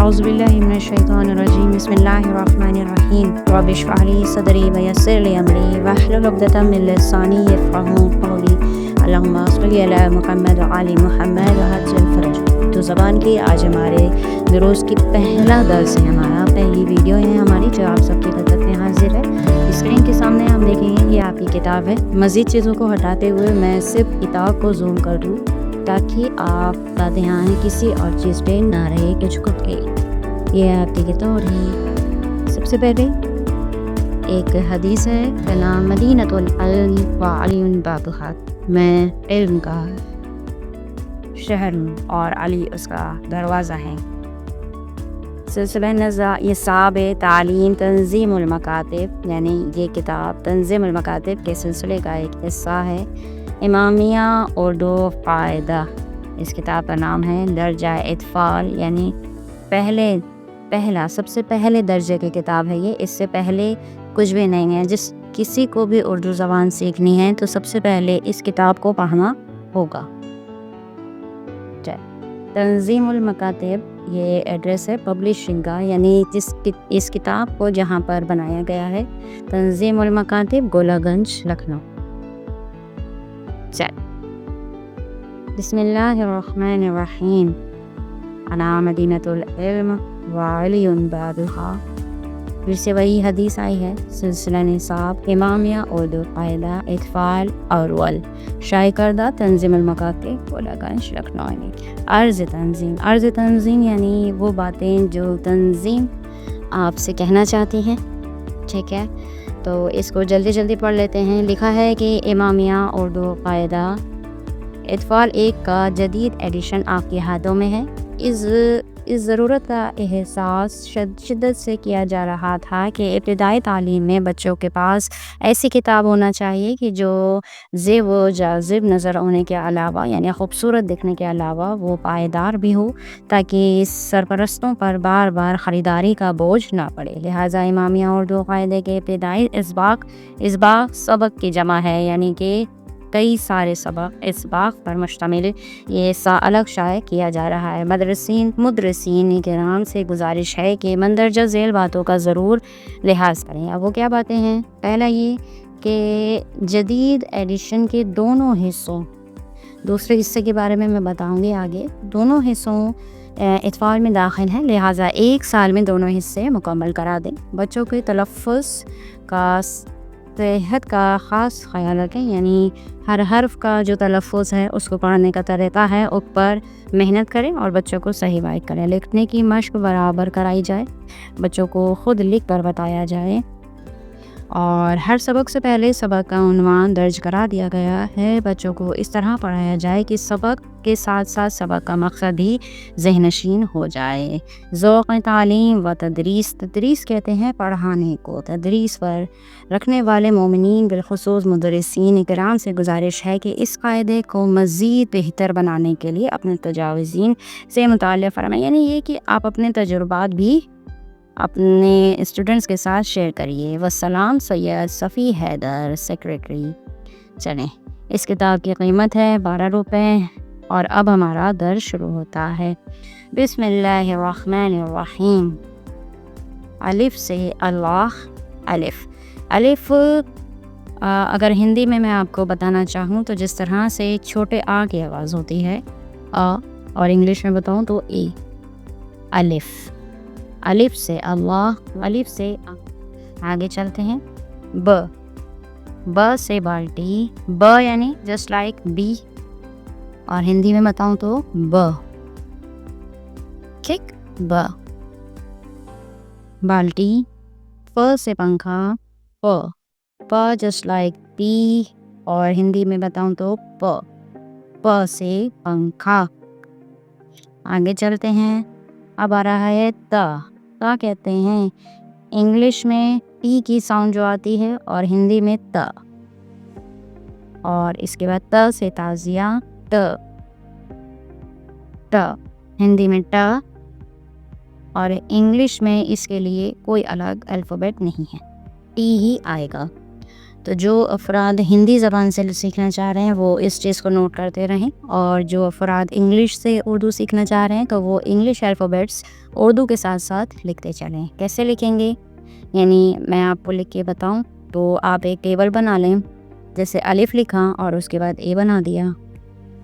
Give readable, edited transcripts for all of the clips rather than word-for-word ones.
اعوذ باللہ من الشیطان الرجیم بسم اللہ الرحمن الرحیم رب اشرح لی صدری ویسر لی امری واحلل عقدۃ من لسانی یفقہوا قولی اللہم صل علی محمد وعلی محمد وعجل فرج۔ تو زبان کی آج ہمارے دروس کی پہلا درس ہے، ہمارا پہلی ویڈیو ہے ہماری جو آپ سب کی خدمت میں حاضر ہے۔ اسکرین کے سامنے ہم دیکھیں گے یہ آپ کی کتاب ہے۔ مزید چیزوں کو ہٹاتے ہوئے میں صرف کتاب کو زوم کر دوں تاکہ آپ کا دھیان کسی اور چیز پہ نہ رہے کہ چھکٹ کے یہ آپ کی کتاب ہے۔ سب سے پہلے ایک حدیث ہے کا نام مدینۃ العلم وعلی بابھا، میں علم کا شہر ہوں اور علی اس کا دروازہ ہے۔ سلسلہ نصاب تعلیم تنظیم المکاتب، یعنی یہ کتاب تنظیم المکاتب کے سلسلے کا ایک حصہ ہے۔ امامیہ اردو قاعدہ، اس کتاب کا نام ہے۔ درجہ اطفال، یعنی پہلا سب سے پہلے درجے کی کتاب ہے یہ، اس سے پہلے کچھ بھی نہیں ہے۔ جس کسی کو بھی اردو زبان سیکھنی ہے تو سب سے پہلے اس کتاب کو پڑھنا ہوگا۔ تنظیم المکاتب یہ ایڈریس ہے پبلشنگ کا، یعنی اس کتاب کو جہاں پر بنایا گیا ہے تنظیم المکاتب، گولہ گنج، لکھنؤ۔ بسم اللہ الرحمن الرحیم، انا مدینۃ العلم وعلی بابھا۔ پھر سے وہی حدیث آئی ہے، سلسلہ نصاب امامیہ اردو قاعدہ اطفال اول، شائع کردہ تنظیم المکاتب، گولہ گنج، لکھنؤ۔ عرض تنظیم یعنی وہ باتیں جو تنظیم آپ سے کہنا چاہتی ہیں، ٹھیک ہے؟ تو اس کو جلدی پڑھ لیتے ہیں۔ لکھا ہے کہ امامیہ اردو قاعدہ اطفال 1 کا جدید ایڈیشن آپ کے ہاتھوں میں ہے۔ اس ضرورت کا احساس شدت سے کیا جا رہا تھا کہ ابتدائی تعلیم میں بچوں کے پاس ایسی کتاب ہونا چاہیے کہ جو زیب و جاذب نظر ہونے کے علاوہ، یعنی خوبصورت دکھنے کے علاوہ، وہ پائیدار بھی ہو تاکہ سرپرستوں پر بار بار خریداری کا بوجھ نہ پڑے۔ لہٰذا امامیہ اردو قاعدے کے ابتدائی اسباق سبق کی جمع ہے، یعنی کہ کئی سارے سبق اسباق پر مشتمل یہ حصہ الگ شائع کیا جا رہا ہے۔ مدرسین کرام سے گزارش ہے کہ مندرجہ ذیل باتوں کا ضرور لحاظ کریں۔ اب وہ کیا باتیں ہیں؟ پہلا یہ کہ جدید ایڈیشن کے دونوں حصوں، دوسرے حصے کے بارے میں بتاؤں گی آگے، دونوں حصوں اطفال میں داخل ہیں، لہٰذا 1 سال میں دونوں حصے مکمل کرا دیں۔ بچوں کے تلفظ کا صحت کا خاص خیال رکھیں، یعنی ہر حرف کا جو تلفظ ہے اس کو پڑھنے کا طریقہ ہے اس پر محنت کریں اور بچوں کو صحیح وائٹ کریں۔ لکھنے کی مشق برابر کرائی جائے، بچوں کو خود لکھ کر بتایا جائے، اور ہر سبق سے پہلے سبق کا عنوان درج کرا دیا گیا ہے۔ بچوں کو اس طرح پڑھایا جائے کہ سبق کے ساتھ ساتھ سبق کا مقصد ہی ذہن نشین ہو جائے۔ ذوق تعلیم و تدریس کہتے ہیں پڑھانے کو۔ تدریس پر رکھنے والے مومنین بالخصوص مدرسین کرام سے گزارش ہے کہ اس قاعدے کو مزید بہتر بنانے کے لیے اپنے تجاوزین سے مطالعہ فرمائیں، یعنی یہ کہ آپ اپنے تجربات بھی اپنے اسٹوڈنٹس کے ساتھ شیئر کریے۔ والسلام، سید صفی حیدر، سیکریٹری۔ چلیں، اس کتاب کی قیمت ہے 12 روپے، اور اب ہمارا درس شروع ہوتا ہے۔ بسم اللہ الرحمن الرحیم۔ الف سے اللہ، الف اگر ہندی میں آپ کو بتانا چاہوں تو جس طرح سے چھوٹے آ کی آواز ہوتی ہے آ، اور انگلش میں بتاؤں تو اے، الف سے اللہ، الف سے آگے چلتے ہیں۔ ب سے بالٹی، یعنی جسٹ لائک بی، اور ہندی میں بتاؤں تو ٹھیک، بالٹی۔ پ سے پنکھا، پ جسٹ لائک پی، اور ہندی میں بتاؤں تو پ سے پنکھا۔ آگے چلتے ہیں، اب آ رہا ہے تا کہتے ہیں انگلش میں ٹی کی ساؤنڈ جو آتی ہے، اور ہندی میں تا، اور اس کے بعد ت سے تازیہ، ٹ، ہندی میں ٹ، اور انگلش میں اس کے لیے کوئی الگ الفابیٹ نہیں ہے، ٹی ہی آئے گا۔ تو جو افراد ہندی زبان سے سیکھنا چاہ رہے ہیں وہ اس چیز کو نوٹ کرتے رہیں، اور جو افراد انگلش سے اردو سیکھنا چاہ رہے ہیں تو وہ انگلش الفابیٹس اردو کے ساتھ ساتھ لکھتے چلیں۔ کیسے لکھیں گے؟ یعنی میں آپ کو لکھ کے بتاؤں تو آپ ایک ٹیبل بنا لیں، جیسے الف لکھا اور اس کے بعد اے بنا دیا،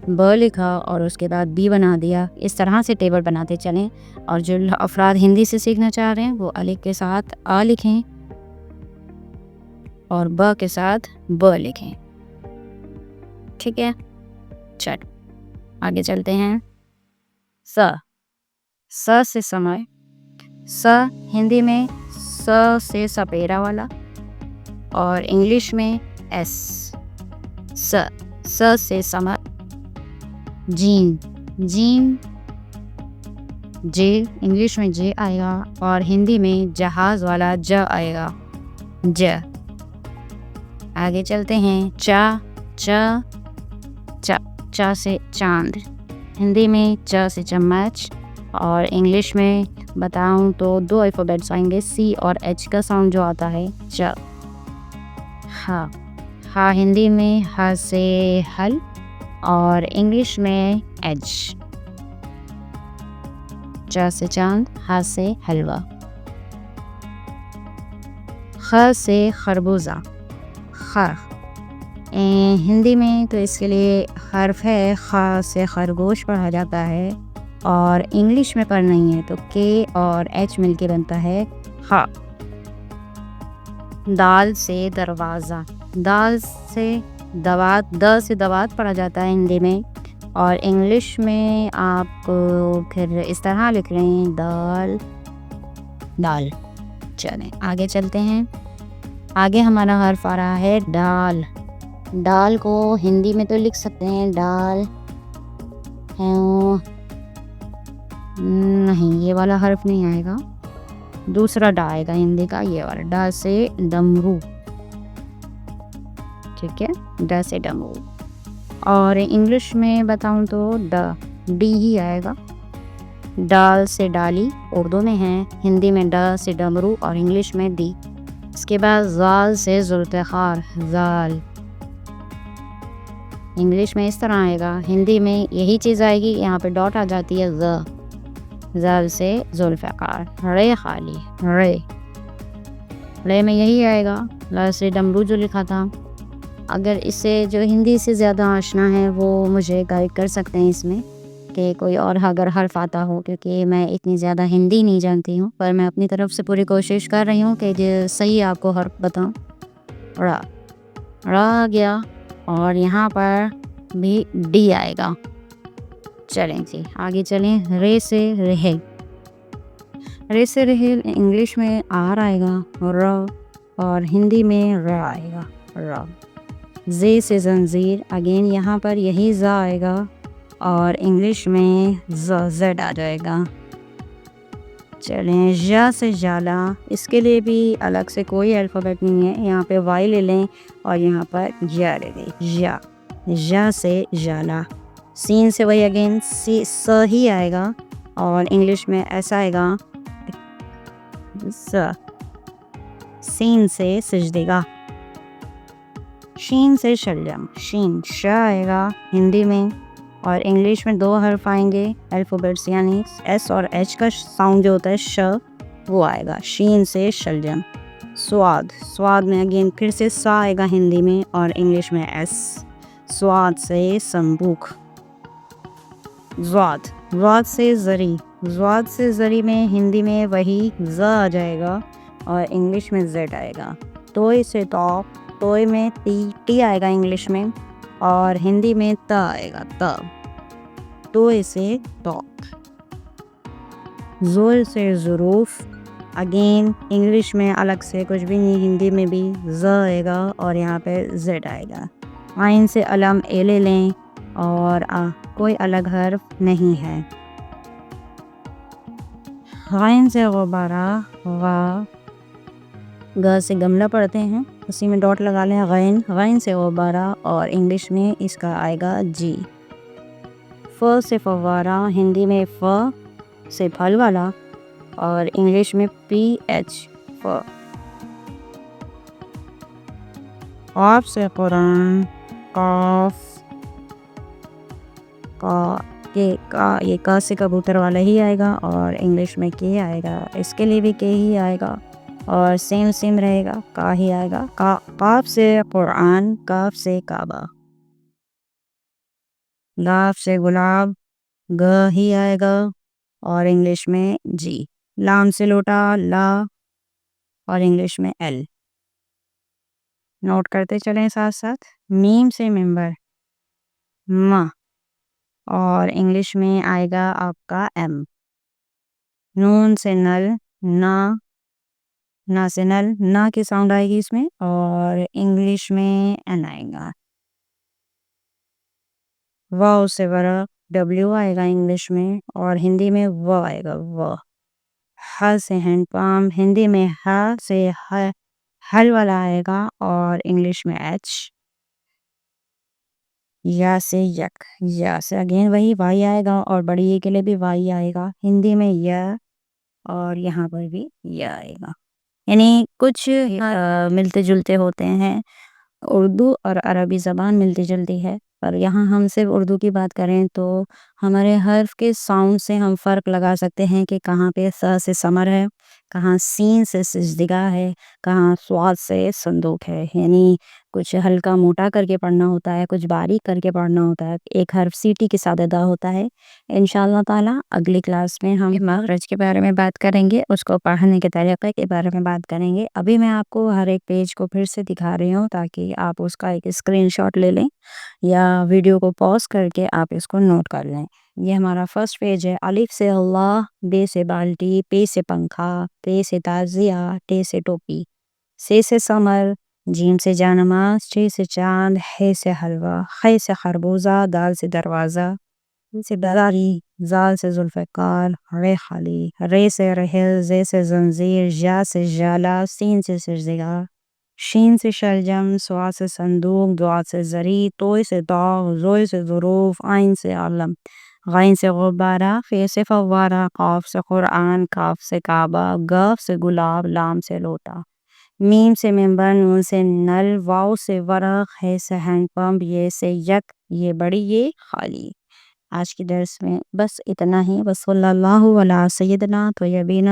ب لکھا اور اس کے بعد بی بنا دیا، اس طرح سے ٹیبل بناتے چلیں۔ اور جو افراد ہندی سے سیکھنا چاہ رہے ہیں وہ الف کے ساتھ آ لکھیں اور ب کے ساتھ ب لکھیں۔ ٹھیک ہے، چل آگے چلتے ہیں۔ س سے سمے، س ہندی میں س سے سپیرا والا اور انگلش میں ایس۔ س سے سمے، جیم، جیم جے انگلش میں جے آئے گا اور ہندی میں جہاز والا ج آئے گا، ج۔ آگے چلتے ہیں۔ چا سے چاند، ہندی میں چ سے چمچ اور انگلش میں بتاؤں تو دو الفابیٹس آئیں گے، سی اور ایچ کا ساؤنڈ جو آتا ہے چ۔ ہا ہندی میں ہ سے ہل اور انگلش میں ایج۔ چ سے چاند، ہ سے حلوہ۔ خ سے خربوزہ، ہندی میں تو اس کے لیے حرف ہے، خ سے خرگوش پڑھا جاتا ہے اور انگلش میں پڑھ نہیں ہے تو کے اور ایچ مل کے بنتا ہے خ۔ دال سے دروازہ، دال سے دوات، د سے دوات پڑھا جاتا ہے ہندی میں اور انگلش میں آپ پھر اس طرح لکھ لیں دال، دال۔ چلیں آگے چلتے ہیں۔ آگے ہمارا حرف آ رہا ہے ڈال۔ ڈال کو ہندی میں تو لکھ سکتے ہیں ڈال، نہیں یہ والا حرف نہیں آئے گا، دوسرا ڈا آئے گا ہندی کا، یہ والا ڈا سے ڈمرو۔ ٹھیک ہے، ڈا سے ڈمرو۔ اور انگلش میں بتاؤں تو ڈی ہی آئے گا، ڈال سے ڈالی اردو میں ہے، ہندی میں ڈا سے ڈمرو اور انگلش میں دی۔ اس کے بعد زال سے ذوالفقار، زال انگلش میں اس طرح آئے گا، ہندی میں یہی چیز آئے گی، یہاں پہ ڈاٹ آ جاتی ہے ز۔ زال سے ذوالفقار۔ رے خالی، رے، رے میں یہی آئے گا، لا سے ڈمرو جو لکھا تھا۔ اگر اس سے جو ہندی سے زیادہ آشنا ہے وہ مجھے گائیڈ کر سکتے ہیں اس میں، کہ کوئی اور اگر حرف آتا ہو، کیونکہ میں اتنی زیادہ ہندی نہیں جانتی ہوں، پر میں اپنی طرف سے پوری کوشش کر رہی ہوں کہ صحیح آپ کو حرف بتاؤں۔ را، را آ گیا اور یہاں پر بھی ڈی آئے گا۔ چلیں جی آگے چلیں۔ رے سے رہل، رے سے رہل انگلش میں آر آئے گا ر اور ہندی میں ر آئے گا، ر۔ زے سے زنجیر، اگین یہاں پر یہی ز آئے گا اور انگلش میں زیڈ آ جائے گا۔ چلیں ژ سے ژالہ، اس کے لیے بھی الگ سے کوئی الفابیٹ نہیں ہے، یہاں پہ وائی لے لیں اور یہاں پر ژ لے لیں، ژ سے ژالہ۔ سین سے وہی اگین س ہی آئے گا اور انگلش میں ایسا آئے گا س۔ سین سے سجدگاہ، شین سے شلجم، شین ش آئے گا ہندی میں اور انگلش میں دو حرف آئیں گے الفابیٹس، یعنی ایس اور ایچ کا ساؤنڈ جو ہوتا ہے ش وہ آئے گا، شین سے شلجم۔ سواد، سواد میں اگین پھر سے سا آئے گا ہندی میں اور انگلش میں ایس، سواد سے سمبوک۔ زواد، زواد سے زری، زواد سے زری میں ہندی میں وہی ز آ جائے گا اور انگلش میں زیڈ آئے گا۔ توئے سے توق، توئے میں ٹی آئے گا انگلش میں اور ہندی میں تا آئے گا، تا۔ توئے سے توق۔ زور سے ظروف، اگین انگلش میں الگ سے کچھ بھی نہیں، ہندی میں بھی ز آئے گا اور یہاں پہ زیڈ آئے گا۔ عین سے علم، اے لے لیں اور کوئی الگ حرف نہیں ہے۔ غین سے غبارہ، غا، گ سے گملہ پڑھتے ہیں، اسی میں ڈاٹ لگا لیں، غین، غین سے غبارہ اور انگلش میں اس کا آئے گا جی۔ ف سے فوارہ، ہندی میں ف سے پھل والا اور انگلش میں پی ایچ، ف۔ قاف سے قرآن، قاف، کا یہ کا سے کبوتر والا ہی آئے گا، اور انگلش میں کے آئے گا، اس کے لیے بھی کے ہی آئے گا، اور سیم رہے گا، کا ہی آئے گا۔ قاف سے قرآن، کاف سے کعبہ، گاف سے گلاب، گ ہی آئے گا، اور انگلش میں جی۔ لام سے لوٹا، لا، اور انگلش میں ایل۔ نوٹ کرتے چلیں ساتھ ساتھ۔ میم سے ممبر، ما، اور انگلش میں آئے گا آپ کا ایم۔ نون سے نل، نا، نا سے نل، نا کی ساؤنڈ آئے گی اس میں، اور انگلش میں این آئے گا۔ واو سے ورق، ڈبلیو آئے گا انگلش میں، اور ہندی میں و آئے گا، و۔ ہ سے ہینڈ پام، ہندی میں ہ سے ہل والا آئے گا، اور انگلش میں ایچ۔ یا سے یک، یا سے اگین وہی وائی آئے گا، اور بڑی ای کے لیے بھی وائی آئے گا، ہندی میں یا، اور یہاں پر بھی یا آئے گا۔ یعنی کچھ ملتے جلتے ہوتے ہیں، اردو اور عربی زبان ملتی جلتی ہے، پر یہاں ہم صرف اردو کی بات کریں تو ہمارے حرف کے ساؤنڈ سے ہم فرق لگا سکتے ہیں کہ کہاں پہ ث سے ثمر ہے، کہاں سین سے سجدگاہ ہے، کہاں صاد سے صندوق ہے۔ یعنی کچھ ہلکا موٹا کر کے پڑھنا ہوتا ہے، کچھ باریک کر کے پڑھنا ہوتا ہے، ایک حرف سیٹی کے ساتھ ادا ہوتا ہے۔ انشاءاللہ تعالی اگلی کلاس میں ہم مخرج کے بارے میں بات کریں گے، اس کو پڑھنے کے طریقے کے بارے میں بات کریں گے۔ ابھی میں آپ کو ہر ایک پیج کو پھر سے دکھا رہی ہوں تاکہ آپ اس کا ایک اسکرین شاٹ لے لیں، یا ویڈیو کو پاز کر کے آپ اس کو نوٹ کر لیں۔ یہ ہمارا فرسٹ پیج ہے۔ الف سے اللہ، بے سے بالٹی، پے سے پنکھا، تے سے تازیہ، ٹے سے ٹوپی، سے ثمر، جیم سے جانماز، چے سے چاند، ہے سے حلوہ، خے سے خربوزہ، دال سے دروازہ، سے دراری، زال سے ذوالفقار، رے خالی، رے سے رحل، زے سے زنزیر، جا سے جالا، سین سے سرزگار، شین سے شلجم، سوا سے صندوق، دعا سے زری، توئی سے داغ، زوئی سے ظروف، آئین سے عالم، غین سے غبارہ، فے سے فوارہ، قاف سے قرآن، کاف سے کعبہ، گاف سے گلاب، لام سے لوٹا، میم سے ممبر، نون سے نل، واو سے ورق، ہے سے ہینڈ پمپ، یہ سے یک، یہ بڑی، یہ خالی۔ آج کی درس میں بس اتنا ہی۔ وصلی اللہ علی سیدنا طیبین